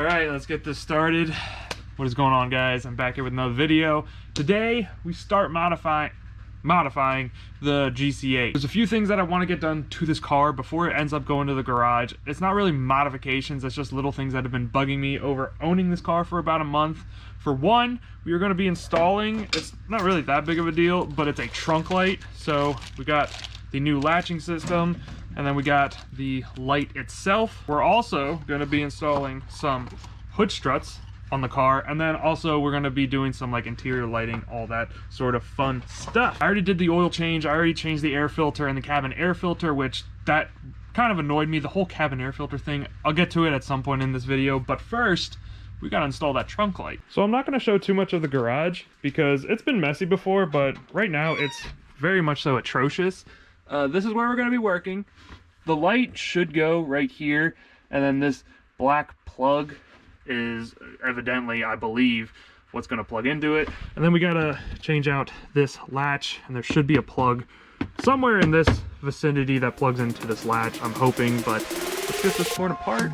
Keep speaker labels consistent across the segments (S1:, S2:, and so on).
S1: All right, let's get this started. What is going on, guys? I'm back here with another video. Today we start modifying the GCA. There's a few things that I want to get done to this car before it ends up going to the garage. It's not really modifications, it's just little things that have been bugging me over owning this car for about a month. For one, we are going to be installing, it's not really that big of a deal, but it's a trunk light. So we got the new latching system, and then we got the light itself. We're also going to be installing some hood struts on the car, and then also we're going to be doing some like interior lighting, all that sort of fun stuff. I already did the oil change. I already changed the air filter and the cabin air filter, which that kind of annoyed me, the whole cabin air filter thing. I'll get to it at some point in this video, but first we got to install that trunk light. So I'm not going to show too much of the garage because it's been messy before, but right now it's very much so atrocious. This is where we're going to be working. The light should go right here, and then this black plug is evidently, I believe, what's going to plug into it. And then we got to change out this latch, and there should be a plug somewhere in this vicinity that plugs into this latch, I'm hoping, but let's get this torn apart.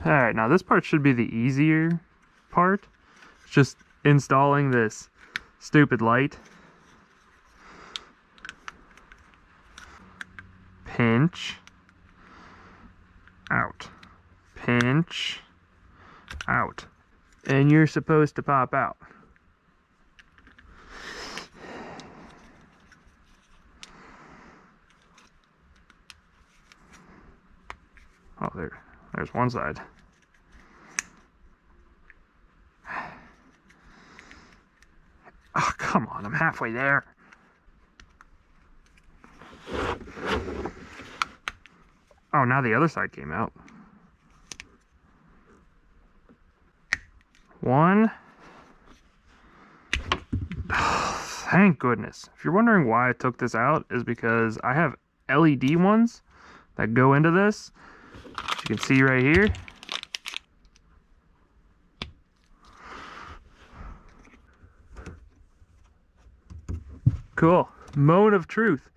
S1: Alright, now this part should be the easier part. It's just installing this stupid light. Pinch. Out. Pinch. Out. And you're supposed to pop out. Oh, there's one side. Oh, come on, I'm halfway there. Oh, now the other side came out. One. Oh, thank goodness. If you're wondering why I took this out, is because I have LED ones that go into this. As you can see right here. Cool. Moment of truth.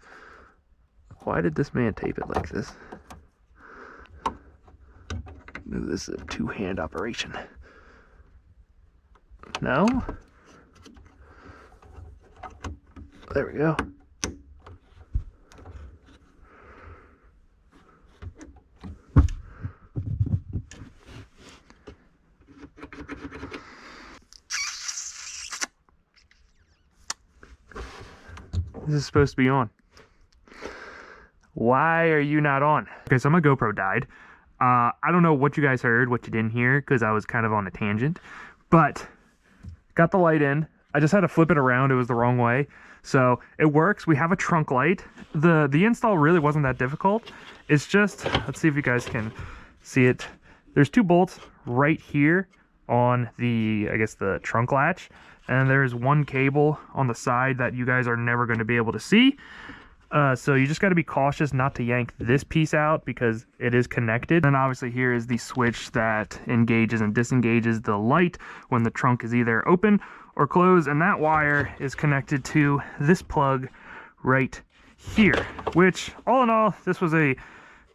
S1: Why did this man tape it like this? Ooh, this is a two-hand operation. No? There we go. This is supposed to be on. Why are you not on? Okay, so my GoPro died. I don't know what you guys heard, what you didn't hear, because I was kind of on a tangent. But got the light in. I just had to flip it around. It was the wrong way. So it works. We have a trunk light. The install really wasn't that difficult. It's just, let's see if you guys can see it. There's two bolts right here on the, I guess, the trunk latch. And there's one cable on the side that you guys are never going to be able to see. So you just got to be cautious not to yank this piece out because it is connected. And obviously here is the switch that engages and disengages the light when the trunk is either open or closed. And that wire is connected to this plug right here, which all in all, this was a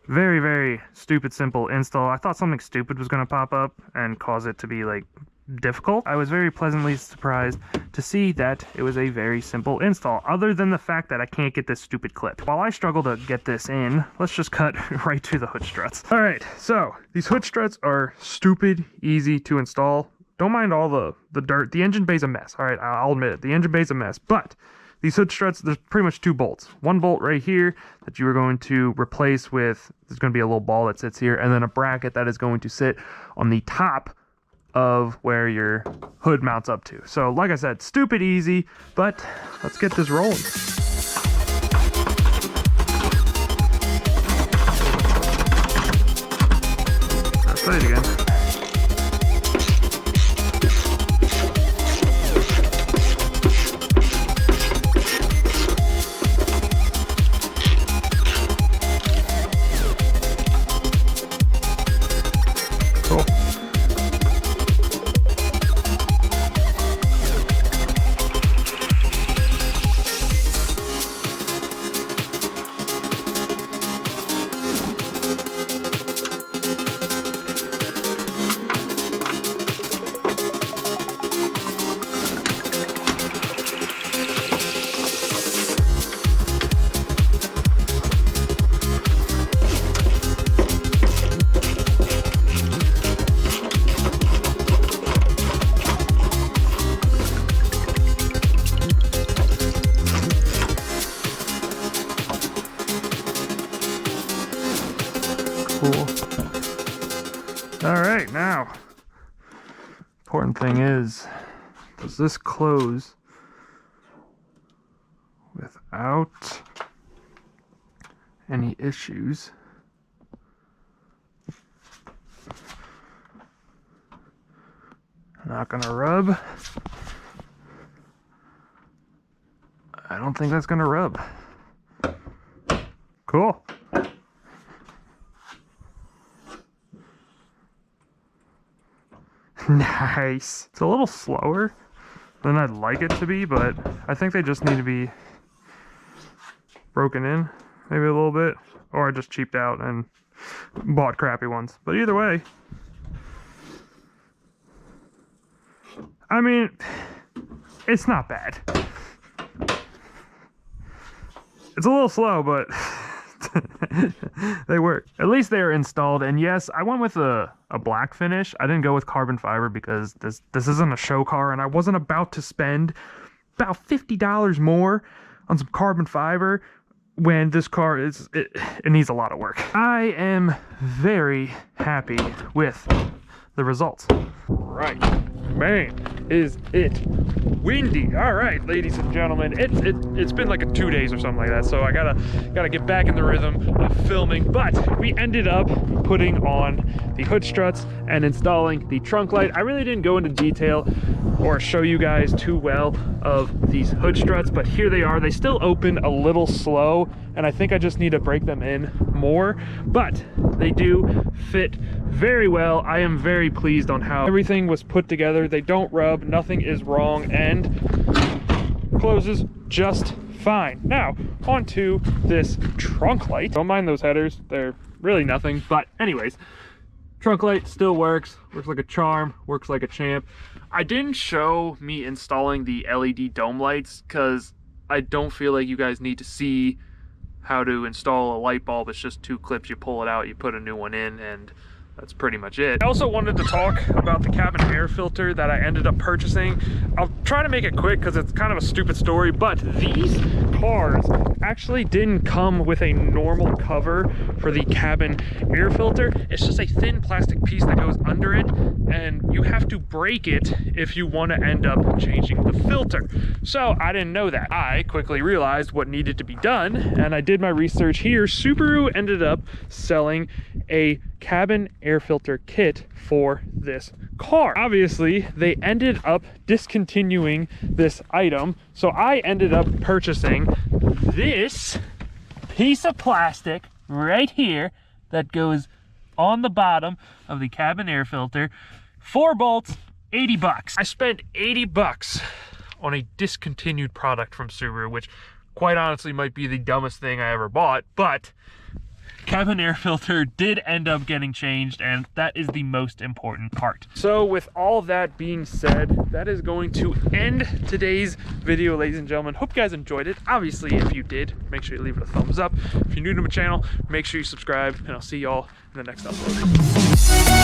S1: very, very stupid, simple install. I thought something stupid was going to pop up and cause it to be like difficult. I was very pleasantly surprised to see that it was a very simple install, other than the fact that I can't get this stupid clip. While I struggle to get this in, let's just cut right to the hood struts. All right, so these hood struts are stupid easy to install. don't mind all the dirt. The engine bay's a mess. All right, I'll admit it. The engine bay's a mess. But these hood struts, there's pretty much 2 bolts. One bolt right here that you are going to replace with, there's going to be a little ball that sits here, and then a bracket that is going to sit on the top of where your hood mounts up to. So like I said, stupid easy, but let's get this rolling. I'll say it again. All right, now, important thing is, does this close without any issues? Not gonna rub. I don't think that's gonna rub. Cool. Nice. It's a little slower than I'd like it to be, but I think they just need to be broken in maybe a little bit, or I just cheaped out and bought crappy ones. But either way, I mean, it's not bad. It's a little slow, but they work. At least they are installed. And yes, I went with a black finish. I didn't go with carbon fiber because this isn't a show car, and I wasn't about to spend about $50 more on some carbon fiber when this car it needs a lot of work. I am very happy with the results. Right, man, is it windy. All right, ladies and gentlemen, it's been like 2 days or something like that, so I gotta get back in the rhythm of filming. But we ended up putting on the hood struts and installing the trunk light. I really didn't go into detail or show you guys too well of these hood struts, but here they are. They still open a little slow, and I think I just need to break them in more, but they do fit very well. I am very pleased on how everything was put together. They don't rub, nothing is wrong, and closes just fine. Now, onto this trunk light. Don't mind those headers, they're really nothing, but anyways, trunk light still works like a charm, works like a champ. I didn't show me installing the LED dome lights because I don't feel like you guys need to see how to install a light bulb. It's just 2 clips, you pull it out, you put a new one in, and that's pretty much it. I also wanted to talk about the cabin air filter that I ended up purchasing. I'll try to make it quick because it's kind of a stupid story, but these cars actually didn't come with a normal cover for the cabin air filter. It's just a thin plastic piece that goes under it, and you have to break it if you want to end up changing the filter. So I didn't know that. I quickly realized what needed to be done, and I did my research here. Subaru ended up selling a cabin air filter kit for this car. Obviously, they ended up discontinuing this item, so I ended up purchasing this piece of plastic right here that goes on the bottom of the cabin air filter. 4 bolts, 80 bucks. I spent 80 bucks on a discontinued product from Subaru, which quite honestly might be the dumbest thing I ever bought, but cabin air filter did end up getting changed, and that is the most important part. So with all that being said, that is going to end today's video, ladies and gentlemen. Hope you guys enjoyed it. Obviously, if you did, make sure you leave it a thumbs up. If you're new to my channel, make sure you subscribe, and I'll see y'all in the next upload.